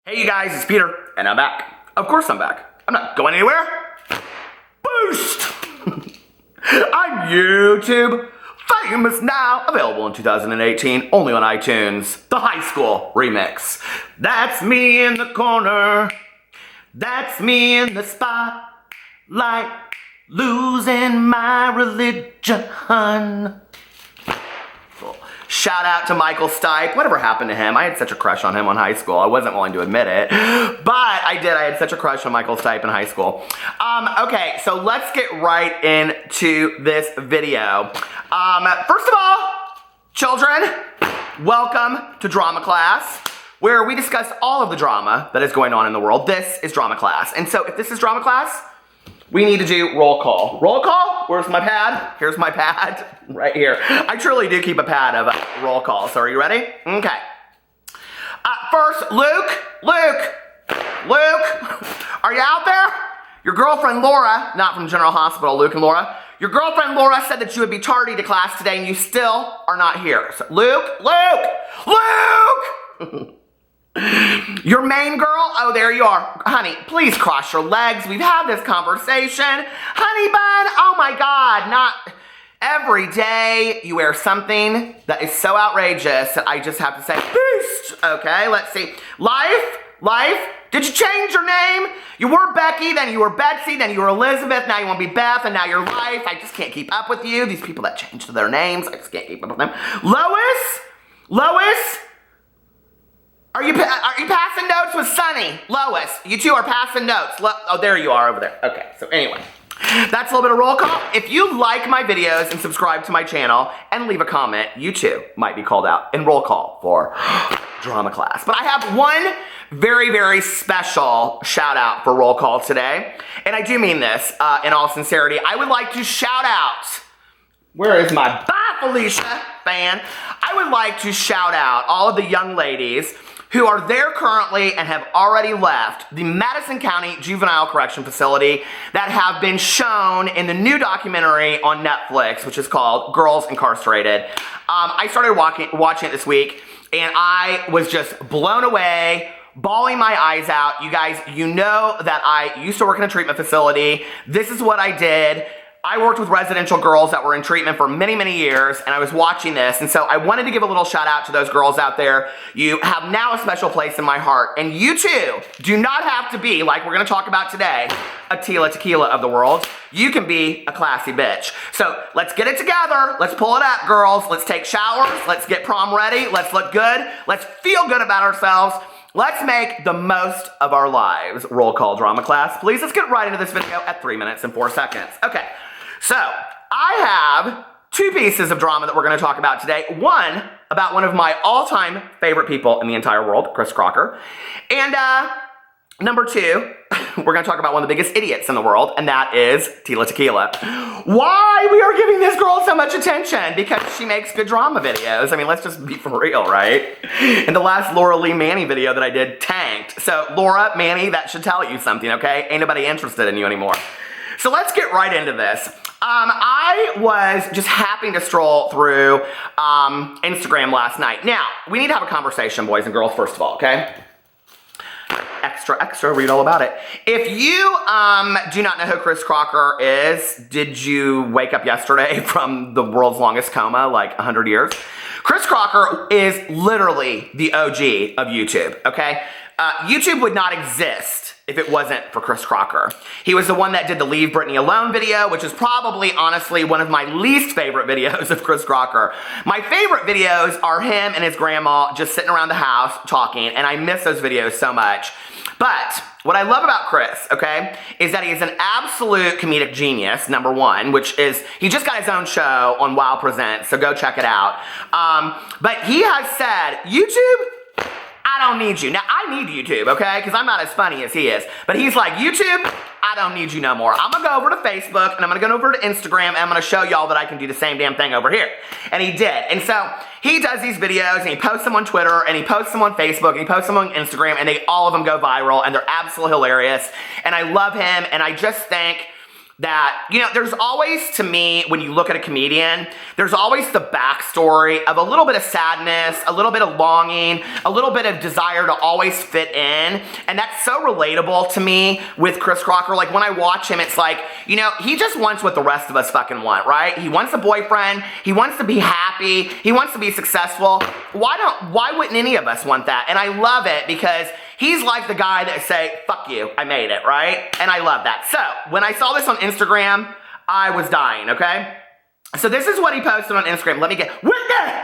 Hey you guys, it's Peter, and I'm back. Of course I'm back. I'm not going anywhere. Boost! I'm YouTube famous now. Available in 2018, only on iTunes. The high school remix. That's me in the corner. That's me in the spotlight. Losing my religion. Shout out to Michael Stipe. Whatever happened to him? I had such a crush on him in high school. I wasn't willing to admit it, but I did. I had such a crush on Michael Stipe in high school. Okay, so let's get right into this video. First of all, children, welcome to drama class, where we discuss all of the drama that is going on in the world. This is drama class. And so if this is drama class, we need to do roll call. Roll call? Where's my pad? Here's my pad, right here. I truly do keep a pad of roll call, so are you ready? Okay. First, Luke, are you out there? Your girlfriend Laura, not from General Hospital, Luke and Laura, your girlfriend Laura said that you would be tardy to class today and you still are not here. So, Luke! Your main girl? Oh, there you are. Honey, please cross your legs. We've had this conversation. Honey bun, oh my God, not every day you wear something that is so outrageous that I just have to say, boost. Okay, let's see. Life, did you change your name? You were Becky, then you were Betsy, then you were Elizabeth, now you want to be Beth, and now you're Life. I just can't keep up with you. These people that change their names, I just can't keep up with them. Lois? Are you passing notes with Sunny? Lois, you two are passing notes. Oh, there you are over there. Okay, so anyway, that's a little bit of roll call. If you like my videos and subscribe to my channel and leave a comment, you too might be called out in roll call for drama class. But I have one very, very special shout out for roll call today. And I do mean this in all sincerity. I would like to shout out, where is my bye Felicia fan? I would like to shout out all of the young ladies who are there currently and have already left the Madison County Juvenile Correction Facility that have been shown in the new documentary on Netflix, which is called Girls Incarcerated. I started watching it this week, and I was just blown away, bawling my eyes out. You guys, you know that I used to work in a treatment facility. This is what I did. I worked with residential girls that were in treatment for many, many years, and I was watching this, and so I wanted to give a little shout out to those girls out there. You have now a special place in my heart, and you too do not have to be, like we're gonna talk about today, a Tila Tequila of the world. You can be a classy bitch. So let's get it together. Let's pull it up, girls. Let's take showers. Let's get prom ready. Let's look good. Let's feel good about ourselves. Let's make the most of our lives. Roll call drama class, please. Let's get right into this video at 3 minutes and 4 seconds. Okay. So, I have two pieces of drama that we're going to talk about today. One, about one of my all-time favorite people in the entire world, Chris Crocker. And number two, we're going to talk about one of the biggest idiots in the world, and that is Tila Tequila. Why we are giving this girl so much attention? Because she makes good drama videos. I mean, let's just be for real, right? And the last Laura Lee Manny video that I did tanked. So, Laura, Manny, that should tell you something, okay? Ain't nobody interested in you anymore. So let's get right into this. I was just happy to stroll through Instagram last night. Now, we need to have a conversation, boys and girls, first of all, okay? Extra, read all about it. If you do not know who Chris Crocker is, did you wake up yesterday from the world's longest coma, like 100 years? Chris Crocker is literally the OG of YouTube, okay? YouTube would not exist if it wasn't for Chris Crocker. He was the one that did the Leave Britney Alone video, which is probably, honestly, one of my least favorite videos of Chris Crocker. My favorite videos are him and his grandma just sitting around the house talking, and I miss those videos so much. But what I love about Chris, okay, is that he is an absolute comedic genius, number one, which is, he just got his own show on Wow Presents, so go check it out. But he has said, YouTube, I don't need you. Now, I need YouTube, okay? Because I'm not as funny as he is. But he's like, YouTube, I don't need you no more. I'm going to go over to Facebook, and I'm going to go over to Instagram, and I'm going to show y'all that I can do the same damn thing over here. And he did. And so, he does these videos, and he posts them on Twitter, and he posts them on Facebook, and he posts them on Instagram, and all of them go viral, and they're absolutely hilarious. And I love him, and I just think that, you know, there's always, to me, when you look at a comedian, there's always the backstory of a little bit of sadness, a little bit of longing, a little bit of desire to always fit in. And that's so relatable to me with Chris Crocker. Like, when I watch him, it's like, you know, he just wants what the rest of us fucking want, right? He wants a boyfriend. He wants to be happy. He wants to be successful. Why wouldn't any of us want that? And I love it because he's like the guy that say, fuck you, I made it, right? And I love that. So, when I saw this on Instagram, I was dying, okay? So this is what he posted on Instagram. Let me get, Whitney!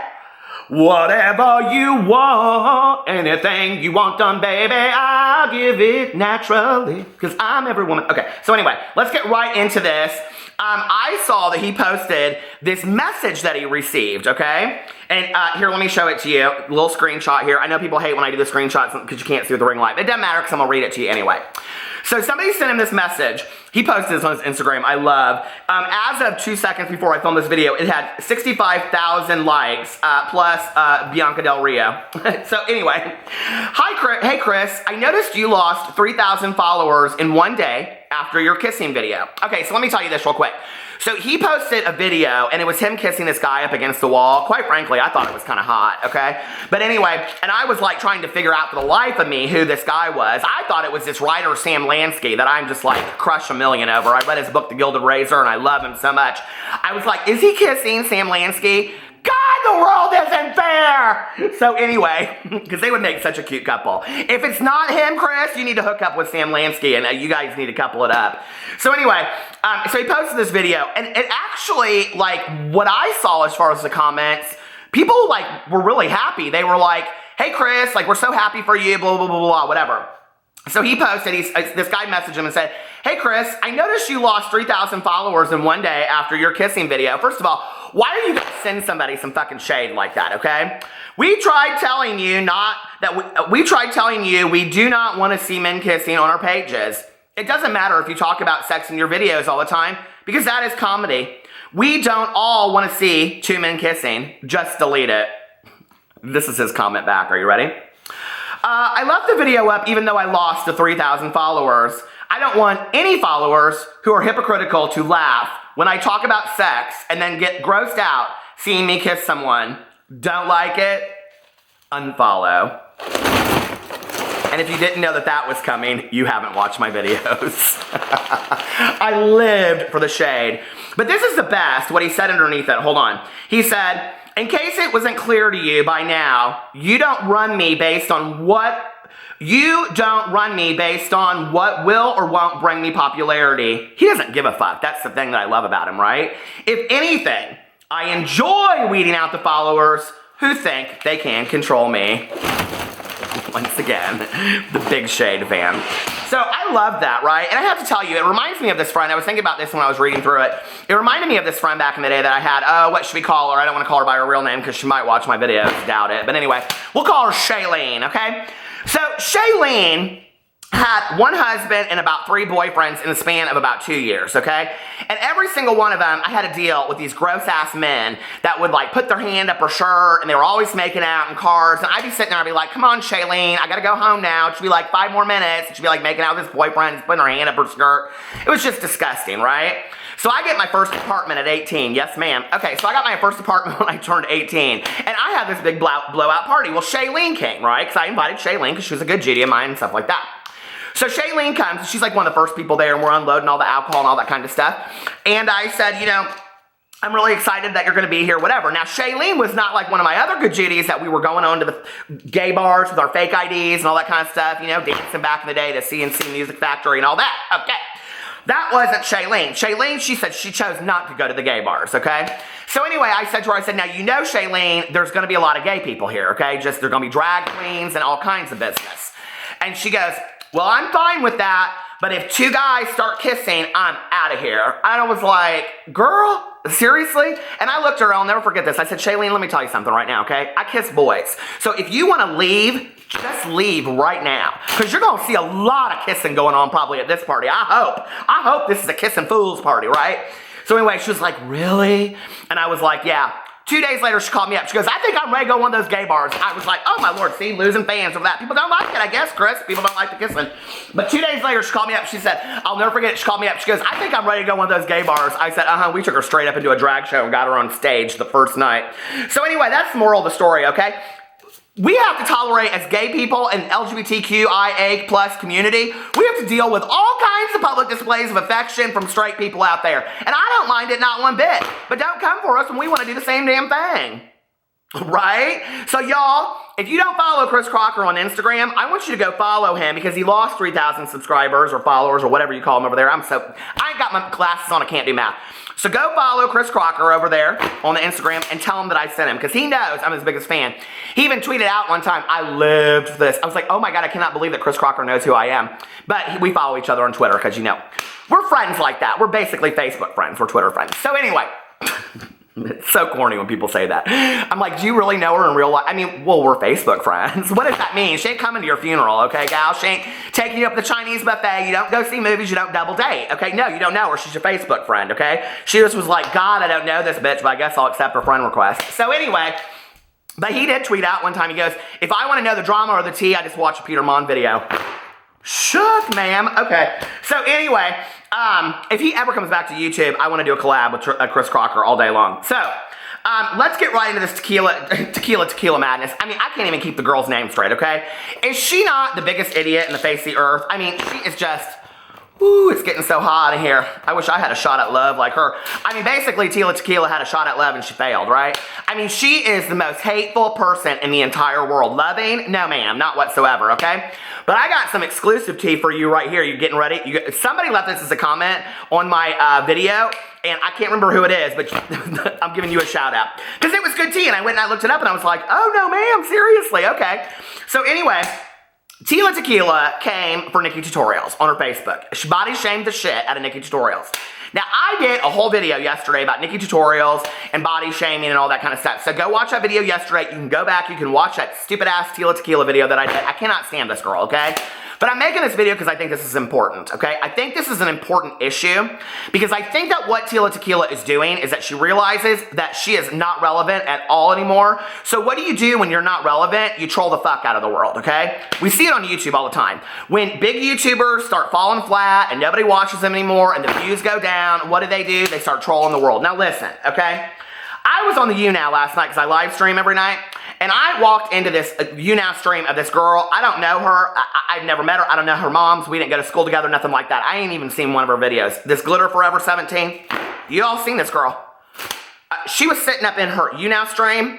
Whatever you want, anything you want done, baby, I'll give it naturally, because I'm every woman. Okay, so anyway, let's get right into this. I saw that he posted this message that he received, okay? And here, let me show it to you. A little screenshot here. I know people hate when I do the screenshots because you can't see with the ring light. But it doesn't matter because I'm going to read it to you anyway. So somebody sent him this message. He posted this on his Instagram. I love. As of 2 seconds before I filmed this video, it had 65,000 likes plus Bianca Del Rio. So anyway, hi Chris. Hey Chris, I noticed you lost 3,000 followers in one day after your kissing video. Okay, so let me tell you this real quick. So he posted a video, and it was him kissing this guy up against the wall. Quite frankly, I thought it was kind of hot, okay? But anyway, and I was like trying to figure out for the life of me who this guy was. I thought it was this writer, Sam Lansky, that I'm just like crush a million over. I read his book, The Gilded Razor, and I love him so much. I was like, is he kissing Sam Lansky? God, the world isn't fair! So anyway, because they would make such a cute couple. If it's not him, Chris, you need to hook up with Sam Lansky, and you guys need to couple it up. So anyway, so he posted this video, and it actually, like, what I saw as far as the comments, people, like, were really happy. They were like, hey, Chris, like, we're so happy for you, blah, blah, blah, blah, whatever. So he posted, this guy messaged him and said, hey, Chris, I noticed you lost 3,000 followers in one day after your kissing video. First of all, why are you going to send somebody some fucking shade like that, okay? We tried telling you we do not want to see men kissing on our pages. It doesn't matter if you talk about sex in your videos all the time, because that is comedy. We don't all want to see two men kissing. Just delete it. This is his comment back. Are you ready? I left the video up even though I lost the 3,000 followers. I don't want any followers who are hypocritical to laugh when I talk about sex and then get grossed out seeing me kiss someone. Don't like it? Unfollow. And if you didn't know that that was coming, you haven't watched my videos. I lived for the shade. But this is the best, what he said underneath it. Hold on. He said, in case it wasn't clear to you by now, you don't run me based on what will or won't bring me popularity. He doesn't give a fuck. That's the thing that I love about him, right? If anything, I enjoy weeding out the followers who think they can control me. Once again, the big shade fan. So I love that, right? And I have to tell you, it reminds me of this friend. I was thinking about this when I was reading through it. It reminded me of this friend back in the day that I had. Oh, what should we call her? I don't want to call her by her real name because she might watch my videos. Doubt it. But anyway, we'll call her Shailene, okay? So Shailene had one husband and about 3 boyfriends in the span of about 2 years, okay? And every single one of them, I had to deal with these gross-ass men that would, like, put their hand up her shirt, and they were always making out in cars, and I'd be sitting there, I'd be like, come on, Shailene, I gotta go home now. It should be like 5 more minutes, and she'd be, like, making out with his boyfriend, putting her hand up her skirt. It was just disgusting, right? So I get my first apartment at 18. Yes, ma'am. Okay, so I got my first apartment when I turned 18. And I had this big blowout party. Well, Shailene came, right? Because I invited Shailene because she was a good Judy of mine and stuff like that. So Shailene comes, and she's like one of the first people there, and we're unloading all the alcohol and all that kind of stuff. And I said, you know, I'm really excited that you're going to be here, whatever. Now, Shailene was not like one of my other good Judies that we were going on to the gay bars with our fake IDs and all that kind of stuff, you know, dancing back in the day to CNC Music Factory and all that. Okay. That wasn't Shailene. Shailene, she said she chose not to go to the gay bars, okay? So anyway, I said to her, I said, now you know, Shailene, there's going to be a lot of gay people here, okay? Just, there's going to be drag queens and all kinds of business. And she goes, well, I'm fine with that, but if 2 guys start kissing, I'm out of here. And I was like, girl, seriously? And I looked at her, I'll never forget this. I said, Shailene, let me tell you something right now, okay? I kiss boys. So if you want to leave, just leave right now. Because you're going to see a lot of kissing going on probably at this party. I hope this is a kissing fools party, right? So anyway, she was like, really? And I was like, yeah. 2 days later, she called me up. She goes, I think I'm ready to go to one of those gay bars. I was like, oh my Lord, see, losing fans over that. People don't like it, I guess, Chris. People don't like the kissing. But 2 days later, she called me up. She said, I'll never forget it. She called me up. She goes, I think I'm ready to go to one of those gay bars. I said, we took her straight up into a drag show and got her on stage the first night. So anyway, that's the moral of the story, okay? We have to tolerate, as gay people and LGBTQIA plus community, we have to deal with all kinds of public displays of affection from straight people out there. And I don't mind it, not one bit. But don't come for us when we want to do the same damn thing. Right? So y'all, if you don't follow Chris Crocker on Instagram, I want you to go follow him because he lost 3,000 subscribers or followers or whatever you call them over there. I ain't got my glasses on, I can't do math. So go follow Chris Crocker over there on the Instagram and tell him that I sent him because he knows I'm his biggest fan. He even tweeted out one time, I lived for this. I was like, oh my God, I cannot believe that Chris Crocker knows who I am. But we follow each other on Twitter because we're friends like that. We're basically Facebook friends. We're Twitter friends. So anyway. It's so corny when people say that. I'm like, do you really know her in real life? I mean, well, we're Facebook friends. What does that mean? She ain't coming to your funeral, okay, gal? She ain't taking you up the Chinese buffet. You don't go see movies. You don't double date, okay? No, you don't know her. She's your Facebook friend, okay? She just was like, God, I don't know this bitch, but I guess I'll accept her friend request. So anyway, but he did tweet out one time. He goes, if I want to know the drama or the tea, I just watch a Peter Monn video. Shook, ma'am. Okay. So anyway, if he ever comes back to YouTube, I want to do a collab with Chris Crocker all day long. So, let's get right into this tequila madness. I mean, I can't even keep the girl's name straight, okay? Is she not the biggest idiot in the face of the earth? I mean, she is just... Ooh, it's getting so hot in here. I wish I had a shot at love like her. I mean, basically, Tila Tequila had a shot at love and she failed, right? I mean, she is the most hateful person in the entire world. Loving? No, ma'am, not whatsoever, okay? But I got some exclusive tea for you right here. You getting ready? Somebody left this as a comment on my video, and I can't remember who it is, but I'm giving you a shout out. Because it was good tea, and I went and I looked it up, and I was like, oh, no, ma'am, seriously, okay. So anyway... Tila Tequila came for Nikki Tutorials on her Facebook. She body shamed the shit out of Nikki Tutorials. Now, I did a whole video yesterday about Nikki Tutorials and body shaming and all that kind of stuff. So go watch that video yesterday. You can go back. You can watch that stupid-ass Tila Tequila video that I did. I cannot stand this girl, okay? But I'm making this video because I think this is important, okay? I think this is an important issue because I think that what Tila Tequila is doing is that she realizes that she is not relevant at all anymore. So what do you do when you're not relevant? You troll the fuck out of the world, okay? We see it on YouTube all the time. When big YouTubers start falling flat and nobody watches them anymore and the views go down, what do? They start trolling the world. Now listen, okay? I was on the YouNow last night because I live stream every night. And I walked into this YouNow stream of this girl. I don't know her. I've never met her. I don't know her moms. We didn't go to school together, nothing like that. I ain't even seen one of her videos. This Glitter Forever 17. You all seen this girl. She was sitting up in her YouNow stream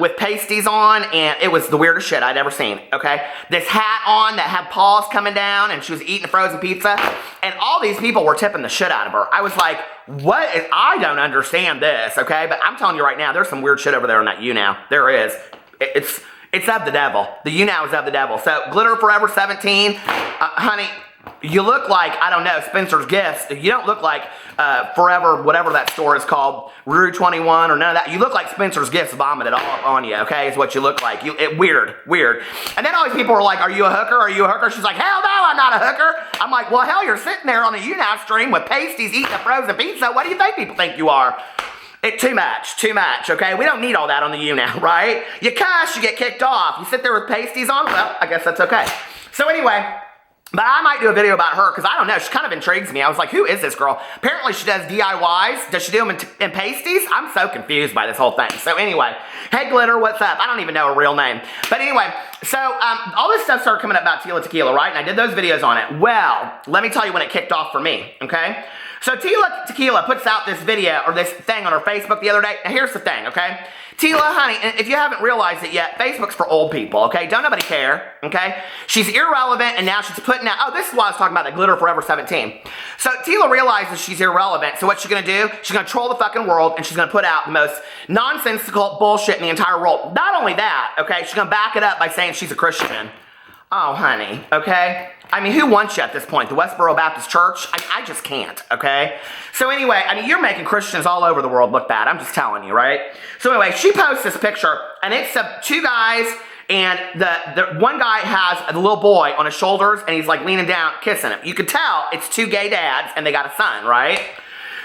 with pasties on, and it was the weirdest shit I'd ever seen, okay? This hat on that had paws coming down, and she was eating frozen pizza, and all these people were tipping the shit out of her. I was like, what is, I don't understand this, okay? But I'm telling you right now, there's some weird shit over there on that YouNow. There is. It's of the devil. The YouNow is of the devil. So, Glitter Forever 17, honey, you look like, I don't know, Spencer's Gifts. You don't look like Forever, whatever that store is called, Rue 21 or none of that. You look like Spencer's Gifts vomited all up on you, okay, is what you look like. Weird. And then all these people are like, are you a hooker? Are you a hooker? She's like, hell no, I'm not a hooker. I'm like, well, hell, you're sitting there on a YouNow stream with pasties eating a frozen pizza. What do you think people think you are? Too much, okay? We don't need all that on the YouNow, right? You cuss, you get kicked off. You sit there with pasties on, well, I guess that's okay. So anyway... But I might do a video about her because I don't know. She kind of intrigues me. I was like, who is this girl? Apparently she does DIYs. Does she do them in pasties? I'm so confused by this whole thing. So anyway, hey Glitter, what's up? I don't even know her real name. But anyway, so all this stuff started coming up about Tila Tequila, right? And I did those videos on it. Well, let me tell you when it kicked off for me, okay? So Tila Tequila puts out this video or this thing on her Facebook the other day. Now here's the thing, okay? Tila, honey, if you haven't realized it yet, Facebook's for old people, okay? Don't nobody care, okay? She's irrelevant, and now she's putting out, oh, this is why I was talking about the Glitter Forever 17. So Tila realizes she's irrelevant, so what's she gonna do? She's gonna troll the fucking world, and she's gonna put out the most nonsensical bullshit in the entire world. Not only that, okay, she's gonna back it up by saying she's a Christian. Oh, honey, okay? I mean, who wants you at this point? The Westboro Baptist Church? I just can't, okay? So anyway, I mean, you're making Christians all over the world look bad. I'm just telling you, right? So anyway, she posts this picture, and it's two guys, and the one guy has a little boy on his shoulders, and he's like leaning down, kissing him. You could tell it's two gay dads, and they got a son, right?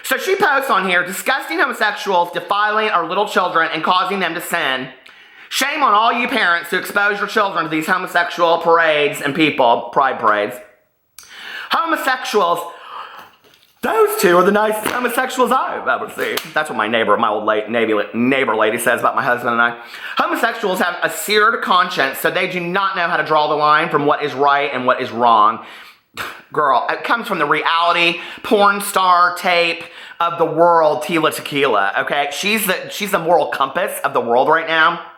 So she posts on here, disgusting homosexuals defiling our little children and causing them to sin. Shame on all you parents who expose your children to these homosexual parades and people, pride parades. Homosexuals, those two are the nicest homosexuals I've ever seen. That's what my old neighbor lady says about my husband and I. Homosexuals have a seared conscience, so they do not know how to draw the line from what is right and what is wrong. Girl, it comes from the reality porn star tape of the world, Tila Tequila, okay? She's the moral compass of the world right now.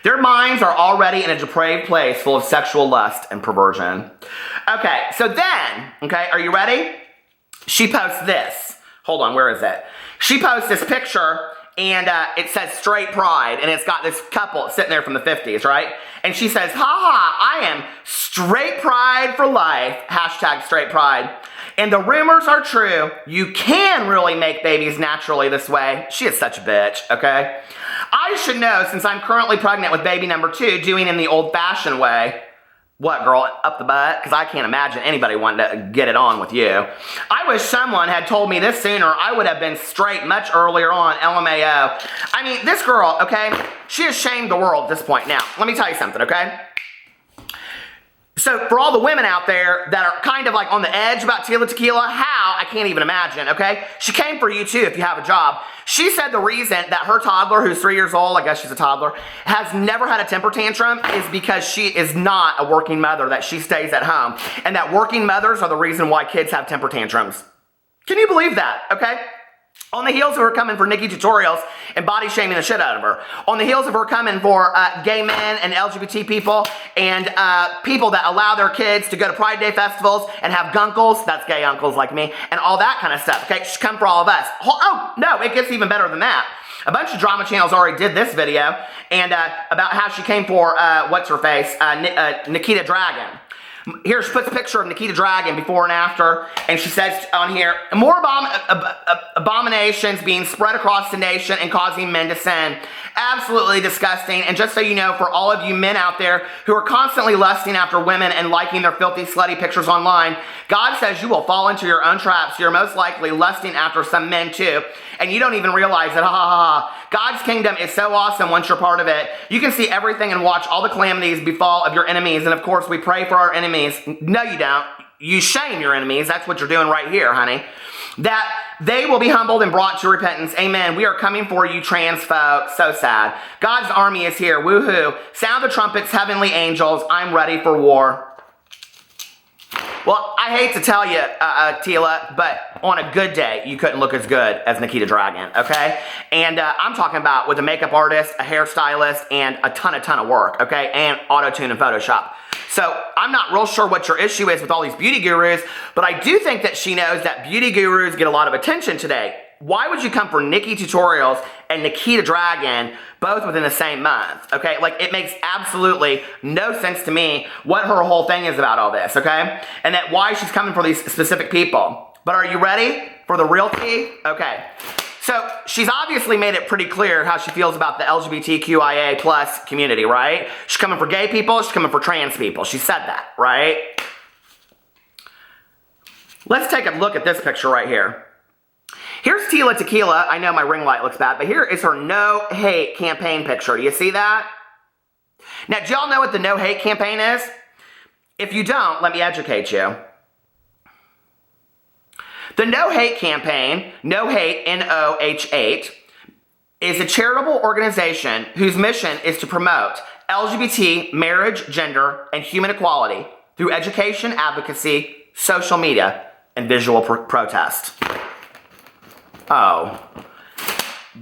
Their minds are already in a depraved place full of sexual lust and perversion. Okay, so then, okay, are you ready? She posts this. Hold on, where is it? She posts this picture, and it says straight pride, and it's got this couple sitting there from the 50s, right? And she says, haha, I am straight pride for life, hashtag straight pride. And the rumors are true. You can really make babies naturally this way. She is such a bitch, okay? I should know, since I'm currently pregnant with baby number 2, doing in the old-fashioned way. What, girl? Up the butt? Because I can't imagine anybody wanting to get it on with you. I wish someone had told me this sooner. I would have been straight much earlier on, LMAO. I mean, this girl, okay, she has shamed the world at this point. Now, let me tell you something, okay? So for all the women out there that are kind of like on the edge about Tila Tequila, how? I can't even imagine, okay? She came for you too if you have a job. She said the reason that her toddler, who's 3 years old, I guess she's a toddler, has never had a temper tantrum is because she is not a working mother, that she stays at home. And that working mothers are the reason why kids have temper tantrums. Can you believe that, okay? On the heels of her coming for Nikki tutorials and body shaming the shit out of her. On the heels of her coming for gay men and LGBT people and people that allow their kids to go to Pride Day festivals and have gunkles, that's gay uncles like me, and all that kind of stuff. Okay, she's come for all of us. Oh, no, it gets even better than that. A bunch of drama channels already did this video and about how she came for, what's-her-face, Nikita Dragon. Here, she puts a picture of Nikita Dragon before and after, and she says on here, more abominations being spread across the nation and causing men to sin. Absolutely disgusting. And just so you know, for all of you men out there who are constantly lusting after women and liking their filthy, slutty pictures online, God says you will fall into your own traps. You're most likely lusting after some men too, and you don't even realize it. Ha ha ha. God's kingdom is so awesome once you're part of it. You can see everything and watch all the calamities befall of your enemies. And of course, we pray for our enemies. No, you don't. You shame your enemies. That's what you're doing right here, honey. That they will be humbled and brought to repentance. Amen. We are coming for you, trans folks. So sad. God's army is here. Woohoo. Sound the trumpets, heavenly angels. I'm ready for war. Well, I hate to tell you, Tila, but on a good day, you couldn't look as good as Nikita Dragon, okay? And I'm talking about with a makeup artist, a hairstylist, and a ton of work, okay? And auto-tune and Photoshop. So I'm not real sure what your issue is with all these beauty gurus, but I do think that she knows that beauty gurus get a lot of attention today. Why would you come for Nikki Tutorials and Nikita Dragon both within the same month, okay? Like, it makes absolutely no sense to me what her whole thing is about all this, okay? And that why she's coming for these specific people. But are you ready for the real tea? Okay. So she's obviously made it pretty clear how she feels about the LGBTQIA plus community, right? She's coming for gay people, she's coming for trans people. She said that, right? Let's take a look at this picture right here. Here's Tila Tequila. I know my ring light looks bad, but here is her no hate campaign picture. Do you see that? Now, do y'all know what the no hate campaign is? If you don't, let me educate you. The No Hate campaign, No Hate, NOH8, is a charitable organization whose mission is to promote LGBT marriage, gender, and human equality through education, advocacy, social media, and visual protest. Oh.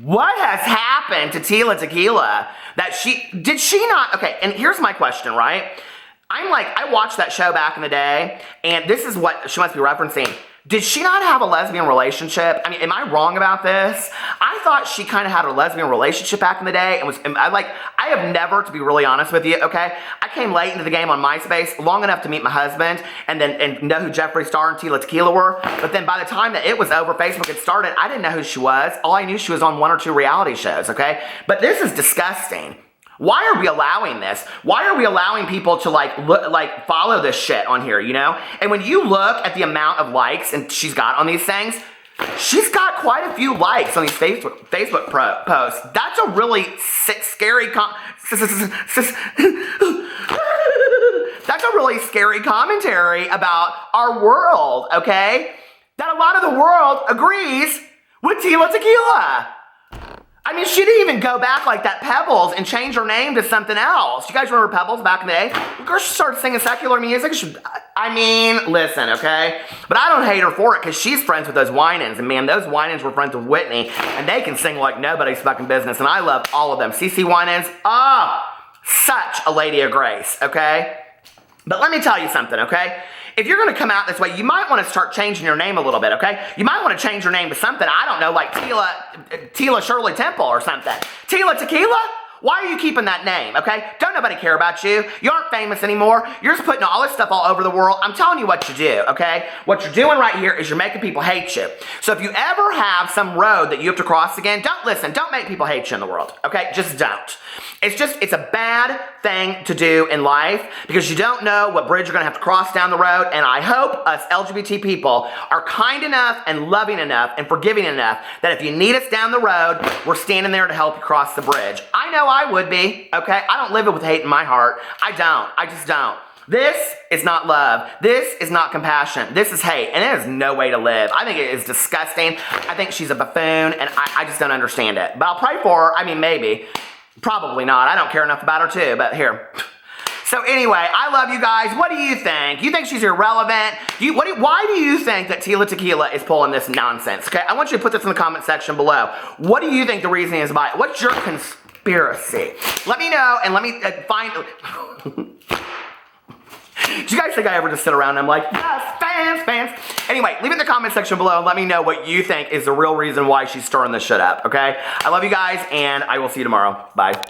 What has happened to Tila Tequila that did she not, okay, and here's my question, right? I watched that show back in the day, and this is what she must be referencing. Did she not have a lesbian relationship? I mean, am I wrong about this? I thought she kind of had a lesbian relationship back in the day, and I have never, to be really honest with you, okay? I came late into the game on MySpace, long enough to meet my husband, and know who Jeffree Star and Tila Tequila were, but then by the time that it was over, Facebook had started, I didn't know who she was. All I knew, she was on 1 or 2 reality shows, okay? But this is disgusting. Why are we allowing this? Why are we allowing people to follow this shit on here, you know? And when you look at the amount of likes and she's got on these things, She's got quite a few likes on these Facebook posts. That's a really scary that's a really scary commentary about our world, okay? That a lot of the world agrees with Tila Tequila. I mean, she didn't even go back like that Pebbles and change her name to something else. You guys remember Pebbles back in the day? Of course, she started singing secular music. I mean, listen, okay? But I don't hate her for it because she's friends with those Winans. And man, those Winans were friends with Whitney. And they can sing like nobody's fucking business. And I love all of them. CeCe Winans, such a lady of grace, okay? But let me tell you something, okay? If you're going to come out this way, you might want to start changing your name a little bit, okay? You might want to change your name to something, I don't know, like Tila Shirley Temple or something. Tila Tequila? Why are you keeping that name, okay? Don't nobody care about you. You aren't famous anymore. You're just putting all this stuff all over the world. I'm telling you what you do, okay? What you're doing right here is you're making people hate you. So if you ever have some road that you have to cross again, don't make people hate you in the world, okay? Just don't. It's a bad thing to do in life because you don't know what bridge you're going to have to cross down the road. And I hope us LGBT people are kind enough and loving enough and forgiving enough that if you need us down the road, we're standing there to help you cross the bridge. I know I would be, okay? I don't live it with hate in my heart. I don't. I just don't. This is not love. This is not compassion. This is hate, and it is no way to live. I think it is disgusting. I think she's a buffoon, and I just don't understand it. But I'll pray for her. I mean, maybe. Probably not. I don't care enough about her, too, but here. So anyway, I love you guys. What do you think? You think she's irrelevant? Why do you think that Tila Tequila is pulling this nonsense? Okay, I want you to put this in the comment section below. What do you think the reasoning is about it? What's your conspiracy? Let me know, and let me find... Do you guys think I ever just sit around and I'm like, yes, fans? Anyway, leave it in the comment section below and let me know what you think is the real reason why she's stirring this shit up, okay? I love you guys, and I will see you tomorrow. Bye.